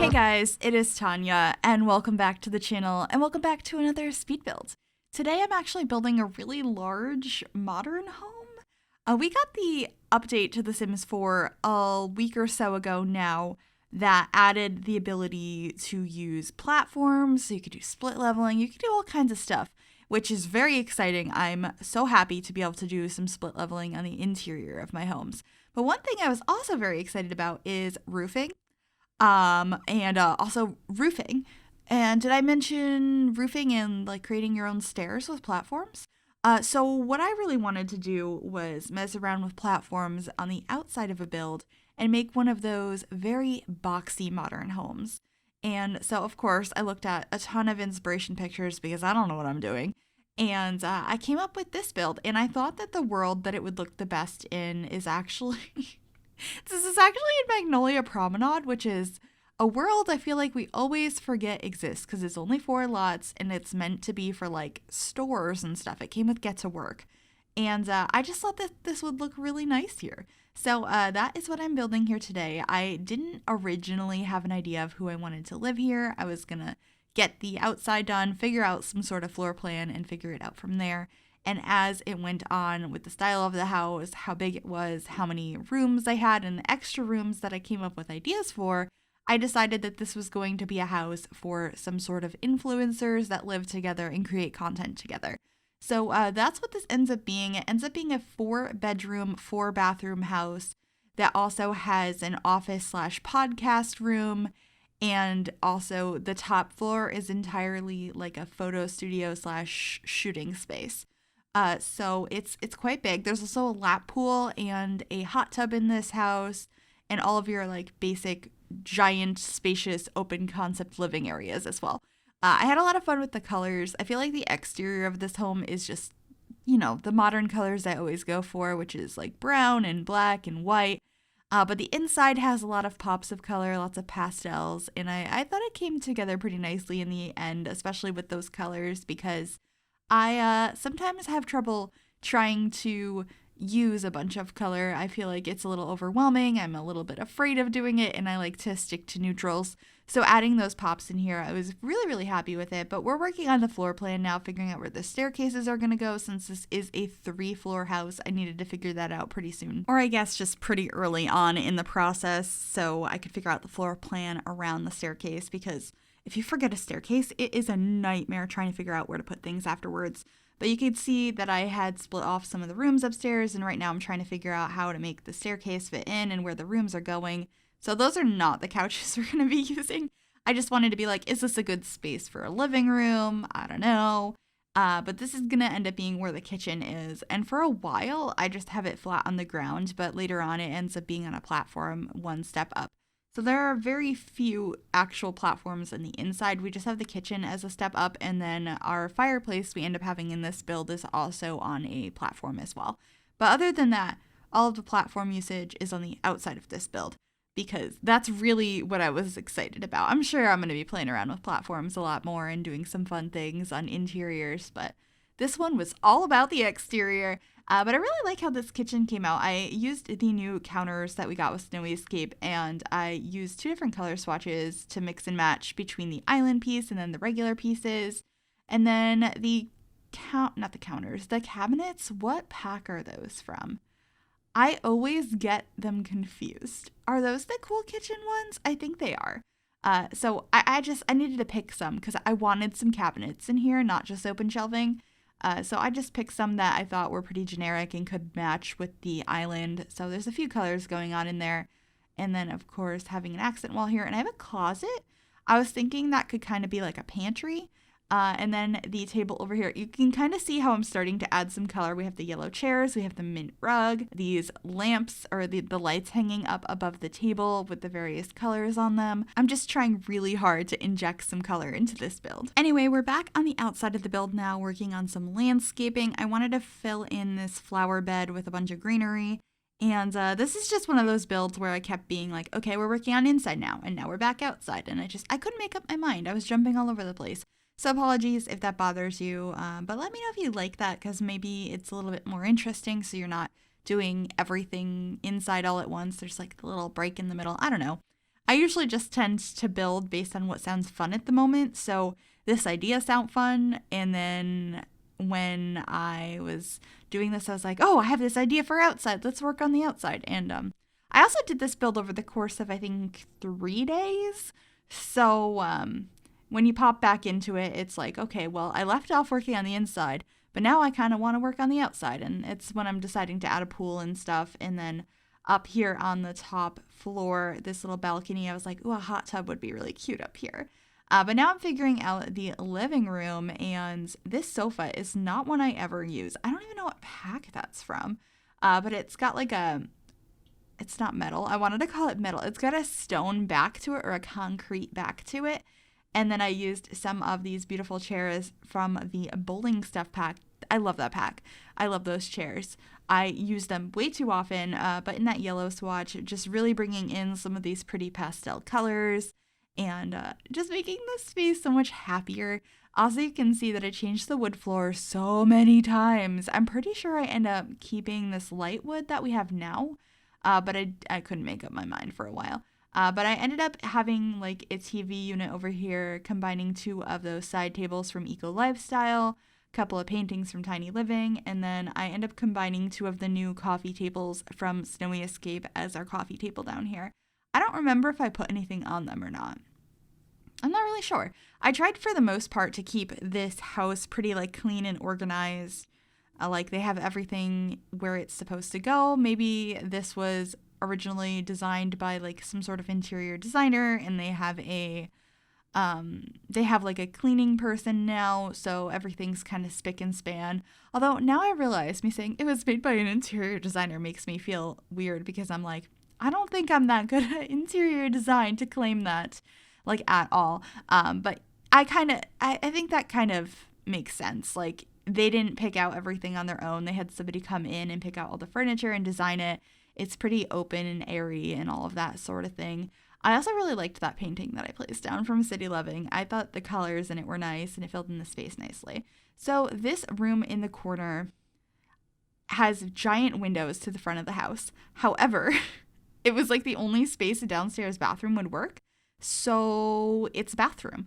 Hey guys, it is Tanya, and welcome back to the channel, and welcome back to another speed build. Today I'm actually building a really large modern home. We got the update to The Sims 4 a week or so ago now that added the ability to use platforms, so you could do split leveling, you could do all kinds of stuff, which is very exciting. I'm so happy to be able to do some split leveling on the interior of my homes. But one thing I was also very excited about is roofing. And also roofing. And did I mention roofing and like creating your own stairs with platforms? So what I really wanted to do was mess around with platforms on the outside of a build and make one of those very boxy modern homes. And so, of course, I looked at a ton of inspiration pictures because I don't know what I'm doing. And I came up with this build, and I thought that the world that it would look the best in is actually this is actually in Magnolia Promenade, which is a world I feel like we always forget exists because it's only 4 lots and it's meant to be for like stores and stuff. It came with Get to Work. And I just thought that this would look really nice here. So that is what I'm building here today. I didn't originally have an idea of who I wanted to live here. I was going to get the outside done, figure out some sort of floor plan, and figure it out from there. And as it went on with the style of the house, how big it was, how many rooms I had, and the extra rooms that I came up with ideas for, I decided that this was going to be a house for some sort of influencers that live together and create content together. So that's what this ends up being. It ends up being a 4-bedroom, 4-bathroom house that also has an office/podcast room. And also the top floor is entirely like a photo studio/shooting space. So it's quite big. There's also a lap pool and a hot tub in this house, and all of your like basic giant spacious open concept living areas as well. I had a lot of fun with the colors. I feel like the exterior of this home is just, you know, the modern colors I always go for, which is like brown and black and white. But the inside has a lot of pops of color, lots of pastels, and I thought it came together pretty nicely in the end, especially with those colors, because I sometimes have trouble trying to use a bunch of color. I feel like it's a little overwhelming. I'm a little bit afraid of doing it, and I like to stick to neutrals. So adding those pops in here, I was really, really happy with it. But we're working on the floor plan now, figuring out where the staircases are going to go. Since this is a 3-floor house, I needed to figure that out pretty soon. Or I guess just pretty early on in the process, so I could figure out the floor plan around the staircase, because if you forget a staircase, it is a nightmare trying to figure out where to put things afterwards. But you could see that I had split off some of the rooms upstairs, and right now I'm trying to figure out how to make the staircase fit in and where the rooms are going. So those are not the couches we're going to be using. I just wanted to be like, is this a good space for a living room? I don't know. But this is going to end up being where the kitchen is. And for a while, I just have it flat on the ground, but later on it ends up being on a platform 1 step up. So there are very few actual platforms on the inside. We just have the kitchen as a step up, and then our fireplace we end up having in this build is also on a platform as well. But other than that, all of the platform usage is on the outside of this build, because that's really what I was excited about. I'm sure I'm going to be playing around with platforms a lot more and doing some fun things on interiors, but this one was all about the exterior. But I really like how this kitchen came out. I used the new counters that we got with Snowy Escape, and I used 2 different color swatches to mix and match between the island piece and then the regular pieces. And then the cabinets, what pack are those from? I always get them confused. Are those the Cool Kitchen ones? I think they are. So I needed to pick some because I wanted some cabinets in here, not just open shelving. So I just picked some that I thought were pretty generic and could match with the island. So there's a few colors going on in there. And then, of course, having an accent wall here. And I have a closet. I was thinking that could kind of be like a pantry. And then the table over here, you can kind of see how I'm starting to add some color. We have the yellow chairs, we have the mint rug, these lamps or the lights hanging up above the table with the various colors on them. I'm just trying really hard to inject some color into this build. Anyway, we're back on the outside of the build now, working on some landscaping. I wanted to fill in this flower bed with a bunch of greenery. And this is just one of those builds where I kept being like, okay, we're working on inside now, and now we're back outside. And I couldn't make up my mind. I was jumping all over the place. So apologies if that bothers you, but let me know if you like that, because maybe it's a little bit more interesting so you're not doing everything inside all at once. There's like a little break in the middle. I don't know. I usually just tend to build based on what sounds fun at the moment. So this idea sounded fun. And then when I was doing this, I was like, oh, I have this idea for outside. Let's work on the outside. And I also did this build over the course of, I think, 3 days. So when you pop back into it, it's like, okay, well, I left off working on the inside, but now I kind of want to work on the outside. And it's when I'm deciding to add a pool and stuff. And then up here on the top floor, this little balcony, I was like, ooh, a hot tub would be really cute up here. But now I'm figuring out the living room, and this sofa is not one I ever use. I don't even know what pack that's from, but it's got like it's not metal. I wanted to call it metal. It's got a stone back to it, or a concrete back to it. And then I used some of these beautiful chairs from the bowling stuff pack. I love that pack. I love those chairs. I use them way too often, but in that yellow swatch, just really bringing in some of these pretty pastel colors and just making the space so much happier. Also, you can see that I changed the wood floor so many times. I'm pretty sure I end up keeping this light wood that we have now, but I couldn't make up my mind for a while. But I ended up having like a TV unit over here, combining 2 of those side tables from Eco Lifestyle, a couple of paintings from Tiny Living, and then I end up combining 2 of the new coffee tables from Snowy Escape as our coffee table down here. I don't remember if I put anything on them or not. I'm not really sure. I tried for the most part to keep this house pretty like clean and organized. Like they have everything where it's supposed to go. Maybe this was originally designed by like some sort of interior designer, and they have like a cleaning person now, so everything's kind of spick and span. Although now I realize me saying it was made by an interior designer makes me feel weird, because I'm like, I don't think I'm that good at interior design to claim that like at all. But I think that kind of makes sense. Like they didn't pick out everything on their own. They had somebody come in and pick out all the furniture and design it. It's pretty open and airy and all of that sort of thing. I also really liked that painting that I placed down from City Loving. I thought the colors in it were nice and it filled in the space nicely. So this room in the corner has giant windows to the front of the house. However, it was like the only space a downstairs bathroom would work. So it's a bathroom.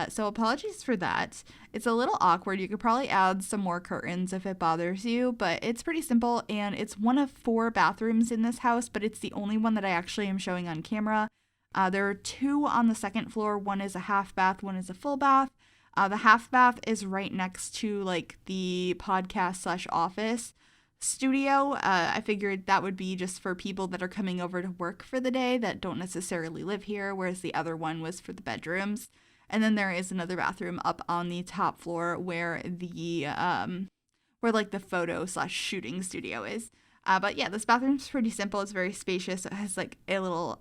So apologies for that. It's a little awkward. You could probably add some more curtains if it bothers you, but it's pretty simple, and it's one of 4 bathrooms in this house, but it's the only one that I actually am showing on camera. There are 2 on the second floor. One is a half bath, one is a full bath. The half bath is right next to like the podcast / office studio. I figured that would be just for people that are coming over to work for the day that don't necessarily live here, whereas the other one was for the bedrooms. And then there is another bathroom up on the top floor where the like the photo / shooting studio is. But yeah, this bathroom's pretty simple. It's very spacious. It has like a little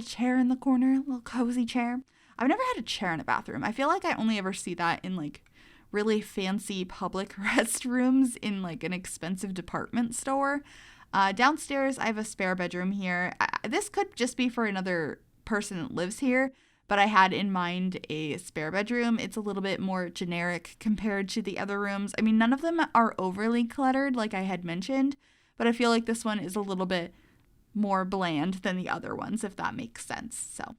chair in the corner, a little cozy chair. I've never had a chair in a bathroom. I feel like I only ever see that in like really fancy public restrooms in like an expensive department store. Downstairs, I have a spare bedroom here. This could just be for another person that lives here, but I had in mind a spare bedroom. It's a little bit more generic compared to the other rooms. I mean, none of them are overly cluttered, like I had mentioned, but I feel like this one is a little bit more bland than the other ones, if that makes sense. So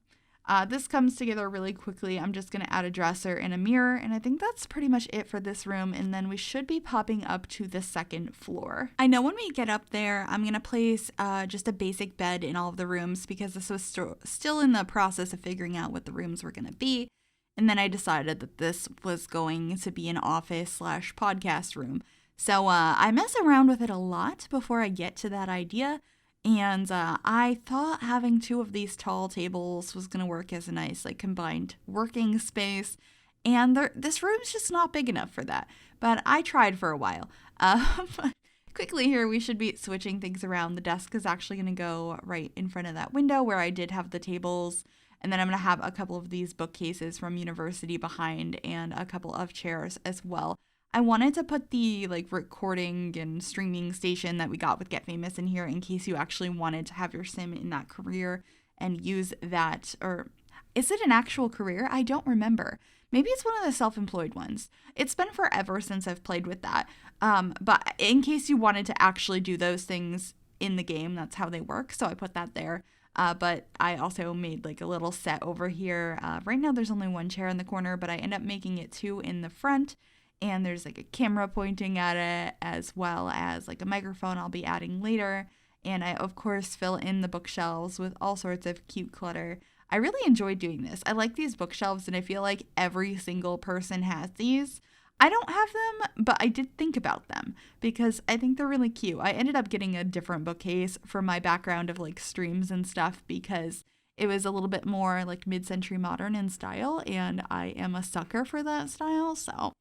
this comes together really quickly. I'm just going to add a dresser and a mirror, and I think that's pretty much it for this room, and then we should be popping up to the second floor. I know when we get up there, I'm going to place just a basic bed in all of the rooms, because this was still in the process of figuring out what the rooms were going to be, and then I decided that this was going to be an office / podcast room. So I mess around with it a lot before I get to that idea. And I thought having 2 of these tall tables was going to work as a nice like combined working space. And this room's just not big enough for that. But I tried for a while. Quickly here, we should be switching things around. The desk is actually going to go right in front of that window where I did have the tables. And then I'm going to have a couple of these bookcases from university behind, and a couple of chairs as well. I wanted to put the like recording and streaming station that we got with Get Famous in here in case you actually wanted to have your sim in that career and use that. Or is it an actual career? I don't remember. Maybe it's one of the self-employed ones. It's been forever since I've played with that. But in case you wanted to actually do those things in the game, that's how they work. So I put that there. But I also made like a little set over here. Right now there's only one chair in the corner, but I end up making it 2 in the front. And there's like a camera pointing at it, as well as like a microphone I'll be adding later. And I, of course, fill in the bookshelves with all sorts of cute clutter. I really enjoy doing this. I like these bookshelves, and I feel like every single person has these. I don't have them, but I did think about them because I think they're really cute. I ended up getting a different bookcase for my background of like streams and stuff because it was a little bit more like mid-century modern in style, and I am a sucker for that style. So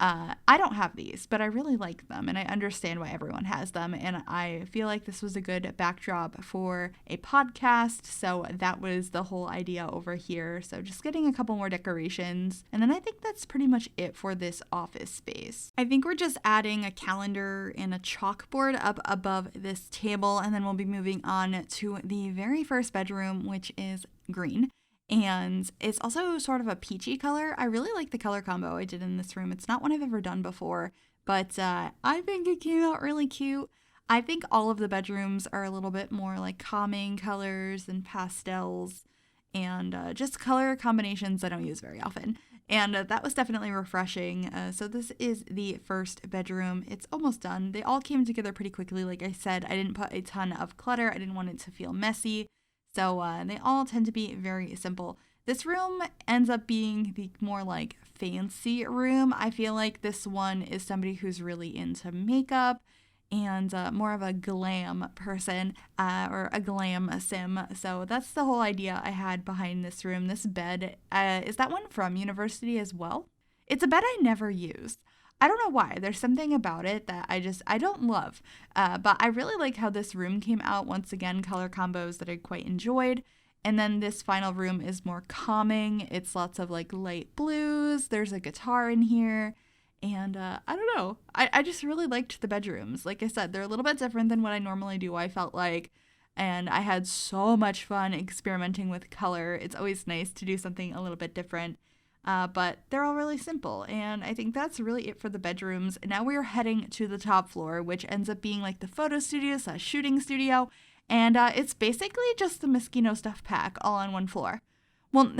I don't have these, but I really like them, and I understand why everyone has them, and I feel like this was a good backdrop for a podcast, so that was the whole idea over here. So just getting a couple more decorations, and then I think that's pretty much it for this office space. I think we're just adding a calendar and a chalkboard up above this table, and then we'll be moving on to the very first bedroom, which is green. And it's also sort of a peachy color. I really like the color combo I did in this room. It's not one I've ever done before, but I think it came out really cute. I think all of the bedrooms are a little bit more like calming colors and pastels and just color combinations I don't use very often. And that was definitely refreshing. So this is the first bedroom. It's almost done. They all came together pretty quickly. Like I said, I didn't put a ton of clutter. I didn't want it to feel messy. So they all tend to be very simple. This room ends up being the more like fancy room. I feel like this one is somebody who's really into makeup and more of a glam person or a glam sim. So that's the whole idea I had behind this room. This bed, is that one from university as well? It's a bed I never used. I don't know why. There's something about it that I don't love. But I really like how this room came out. Once again, color combos that I quite enjoyed. And then this final room is more calming. It's lots of like light blues. There's a guitar in here. And I don't know. I just really liked the bedrooms. Like I said, they're a little bit different than what I normally do, I felt like. And I had so much fun experimenting with color. It's always nice to do something a little bit different. But they're all really simple, and I think that's really it for the bedrooms. Now we are heading to the top floor, which ends up being like the photo studio / shooting studio, and it's basically just the Moschino stuff pack all on one floor. Well,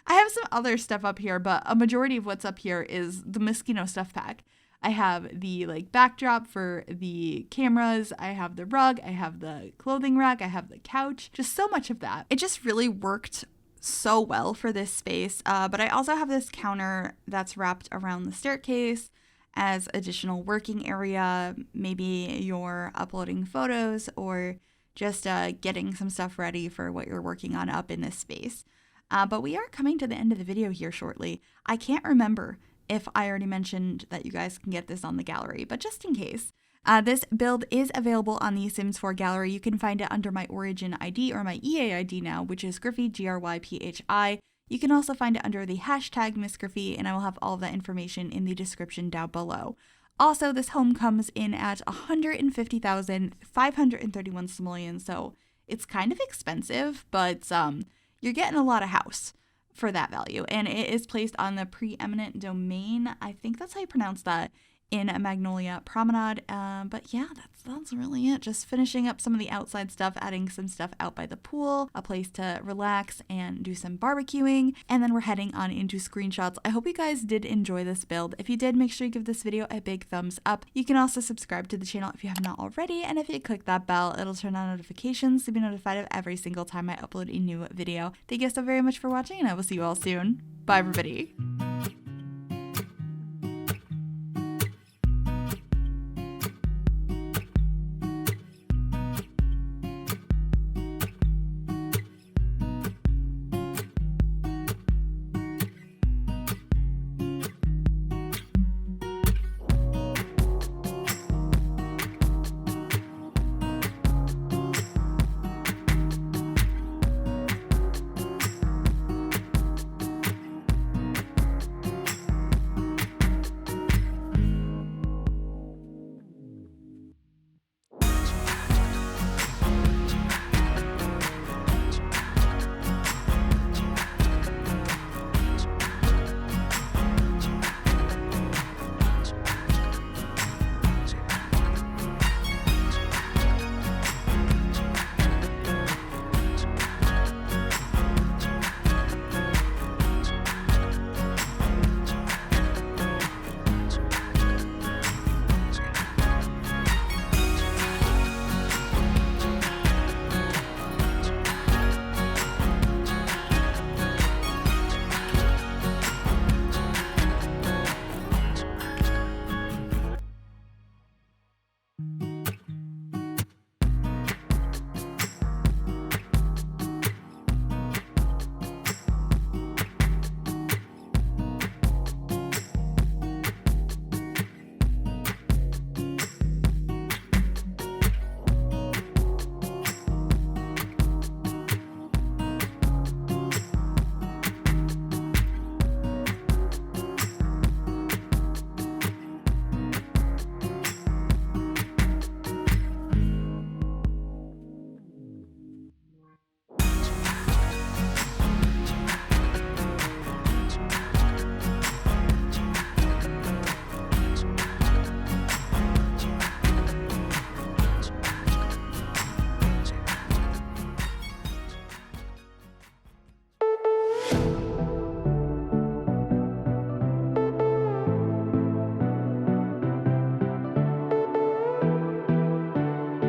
I have some other stuff up here, but a majority of what's up here is the Moschino stuff pack. I have the like backdrop for the cameras, I have the rug, I have the clothing rack, I have the couch, just so much of that. It just really worked so well for this space, but I also have this counter that's wrapped around the staircase as additional working area. Maybe you're uploading photos or just getting some stuff ready for what you're working on up in this space. But we are coming to the end of the video here shortly. I can't remember if I already mentioned that you guys can get this on the gallery, but just in case. This build is available on the Sims 4 gallery. You can find it under my Origin ID or my EA ID now, which is Gryphi, Gryphi. You can also find it under the hashtag MissGryphi, and I will have all of that information in the description down below. Also, this home comes in at 150,531 simoleons, so it's kind of expensive, but you're getting a lot of house for that value, and it is placed on the Preeminent domain. I think that's how you pronounce that. In Magnolia, Promenade. But yeah, that's really it. Just finishing up some of the outside stuff, adding some stuff out by the pool, a place to relax and do some barbecuing, and then we're heading on into screenshots. I hope you guys did enjoy this build. If you did, make sure you give this video a big thumbs up. You can also subscribe to the channel if you have not already, and if you click that bell, it'll turn on notifications to be notified of every single time I upload a new video. Thank you so very much for watching, and I will see you all soon. Bye, everybody.